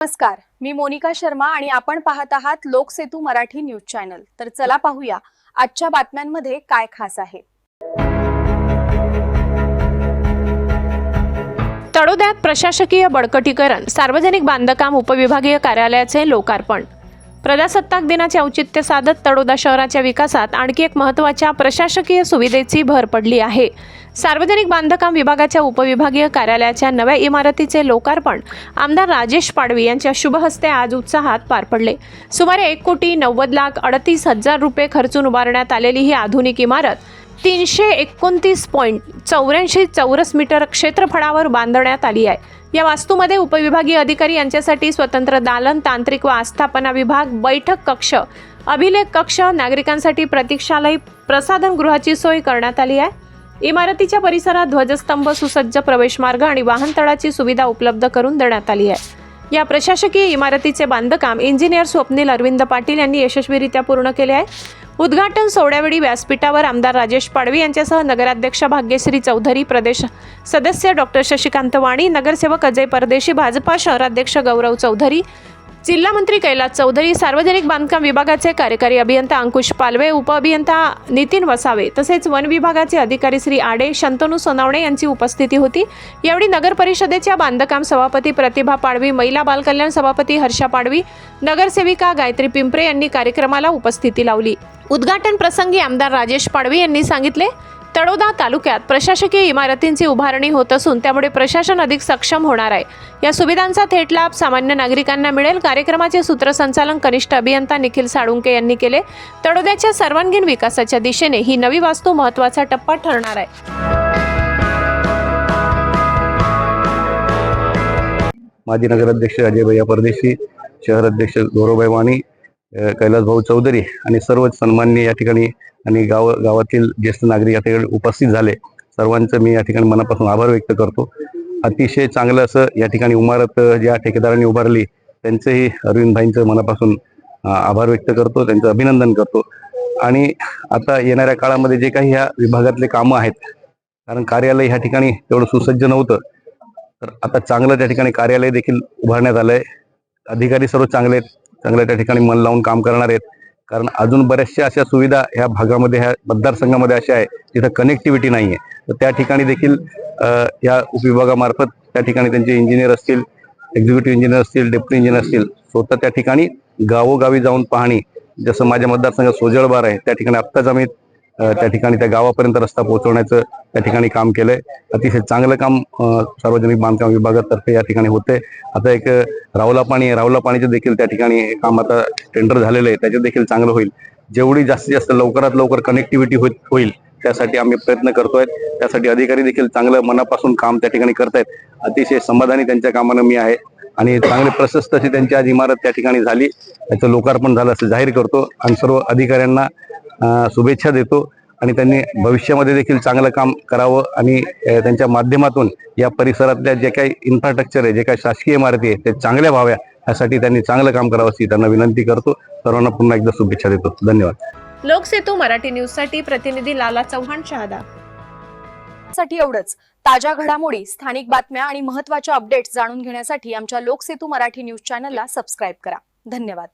नमस्कार, मी मोनिका शर्मा आणि आपण पाहत आहात लोकसेतू मराठी न्यूज चॅनल। तर चला पाहूया आजच्या बातम्यांमध्ये काय खास आहे। तळोद्यात प्रशासकीय बळकटीकरण, सार्वजनिक बांधकाम उपविभागीय कार्यालयाचे लोकार्पण। प्रजासत्ताक दिनाचे औचित्य साधत तळोदा शहराच्या विकासात आणखी एक महत्त्वाच्या प्रशासकीय सुविधेची भर पडली आहे। सार्वजनिक बांधकाम विभागाच्या उपविभागीय कार्यालयाच्या नव्या इमारतीचे लोकार्पण आमदार राजेश पाडवी यांच्या शुभ हस्ते आज उत्साहात पार पडले। सुमारे 1,90,38,00,000 रुपये खर्चून उभारण्यात आलेली ही आधुनिक इमारत 329.84 चौरस मीटर क्षेत्रफळावर बांधण्यात आली आहे। या वास्तूमध्ये उपविभागीय अधिकारी यांच्यासाठी स्वतंत्र दालन, तांत्रिक व आस्थापना विभाग, बैठक कक्ष, अभिलेख कक्ष, नागरिकांसाठी प्रतीक्षालय, प्रसाधन गृहाची सोय करण्यात आली आहे। इमारतीच्या परिसरात ध्वजस्तंभ, सुसज्ज प्रवेशमार्ग आणि वाहनतळाची सुविधा उपलब्ध करून देण्यात आली आहे। या प्रशासकीय इमारतीचे बांधकाम इंजिनियर स्वप्नील अरविंद पाटील यांनी यशस्वीरित्या पूर्ण केले आहे। उद्घाटन सोहळ्यावेळी व्यासपीठावर आमदार राजेश पाडवी यांच्यासह नगराध्यक्षा भाग्यश्री चौधरी, प्रदेश सदस्य डॉक्टर शशिकांत वाणी, नगरसेवक अजय परदेशी, भाजपा शहराध्यक्ष गौरव चौधरी, जिल्हा मंत्री कैलास चौधरी, सार्वजनिक बांधकाम विभागाचे कार्यकारी अभियंता अंकुश पालवे, उपअभियंता नितीन वसावे तसेच वन विभागाचे अधिकारी श्री आडे, शंतनू सोनावणे यांची उपस्थिती होती। यावेळी नगर परिषदेच्या बांधकाम सभापती प्रतिभा पाडवी, महिला बालकल्याण सभापती हर्षा पाडवी, नगरसेविका गायत्री पिंपरे यांनी कार्यक्रमाला उपस्थिती लावली। उद्घाटन प्रसंगी आमदार राजेश पाडवी यांनी सांगितले, तळोदा तालुक्यात प्रशासकीय इमारतींची उभारणी होत असून त्यामुळे प्रशासन अधिक सक्षम होणार आहे। या सुविधांचा थेट लाभ सामान्य नागरिकांना मिळेल। कार्यक्रमाचे सूत्रसंचालन कनिष्ठ अभियंता निखिल साळुंके यांनी केले। तळोद्याच्या सर्वांगीण विकासाच्या दिशेने ही नवी वास्तू महत्त्वाचा टप्पा ठरणार आहे। माजी नगराध्यक्ष अजय भैया परदेशी, शहर अध्यक्ष गौरवभाई वाणी, कैलास भाऊ चौधरी आणि सर्व सन्माननीय या ठिकाणी आणि गावातील ज्येष्ठ नागरिक या ठिकाणी उपस्थित झाले, सर्वांचं मी या ठिकाणी मनापासून आभार व्यक्त करतो। अतिशय चांगलं असं या ठिकाणी इमारत ज्या ठेकेदारांनी उभारली त्यांचंही अरविंद भाईंचं मनापासून आभार व्यक्त करतो, त्यांचं अभिनंदन करतो। आणि आता येणाऱ्या काळामध्ये जे काही ह्या विभागातले कामं आहेत, कारण कार्यालय ह्या ठिकाणी तेवढं सुसज्ज नव्हतं, तर आता चांगलं त्या ठिकाणी कार्यालय देखील उभारण्यात आलंय। अधिकारी सर्व चांगले त्या ठिकाणी मन लावून काम करणार आहेत, कारण अजून बऱ्याचशा अशा सुविधा ह्या भागामध्ये, ह्या मतदारसंघामध्ये अशा आहे जिथं कनेक्टिव्हिटी नाही आहे, तर त्या ठिकाणी देखील या उपविभागामार्फत त्या ठिकाणी त्यांचे इंजिनियर असतील, एक्झिक्युटिव्ह इंजिनियर असतील, डेप्युटी इंजिनियर असतील, स्वतः त्या ठिकाणी गावोगावी जाऊन पाहणी, जसं माझ्या मतदारसंघात सोजळबार आहे त्या ठिकाणी आत्ताच आम्ही त्या ठिकाणी त्या गावापर्यंत रस्ता पोहोचवण्याचं त्या ठिकाणी काम केलंय। अतिशय चांगलं काम सार्वजनिक बांधकाम विभागातर्फे या ठिकाणी होते। आता एक रावला पाणीचं देखील त्या ठिकाणी काम आता टेंडर झालेलं आहे, त्याच्यात देखील चांगलं होईल। जेवढी जास्तीत जास्त लवकरात लवकर कनेक्टिव्हिटी होईल त्यासाठी आम्ही प्रयत्न करतोय। त्यासाठी अधिकारी देखील चांगलं मनापासून काम त्या ठिकाणी करतायत। अतिशय समाधानी त्यांच्या कामानं मी आहे आणि चांगली प्रशस्त अशी त्यांची आज इमारत त्या ठिकाणी झाली, त्याचं लोकार्पण झालं असं जाहीर करतो आणि सर्व अधिकाऱ्यांना शुभेच्छा देतो आणि त्यांनी भविष्यामध्ये देखील चांगलं काम करावं आणि त्यांच्या माध्यमातून या परिसरातल्या जे काही इन्फ्रास्ट्रक्चर आहे, जे काही शासकीय इमारती आहे ते चांगल्या व्हाव्या, यासाठी त्यांनी चांगलं काम करावं अशी त्यांना विनंती करतो। सर्वांना पुन्हा एकदा शुभेच्छा देतो। धन्यवाद। लोकसेतू मराठी न्यूज साठी प्रतिनिधी लाला चव्हाण, शहादा। साठी एवढंच। ताज्या घडामोडी, स्थानिक बातम्या आणि महत्त्वाच्या अपडेट्स जाणून घेण्यासाठी आमच्या लोकसेतू मराठी न्यूज चॅनलला सबस्क्राइब करा। धन्यवाद।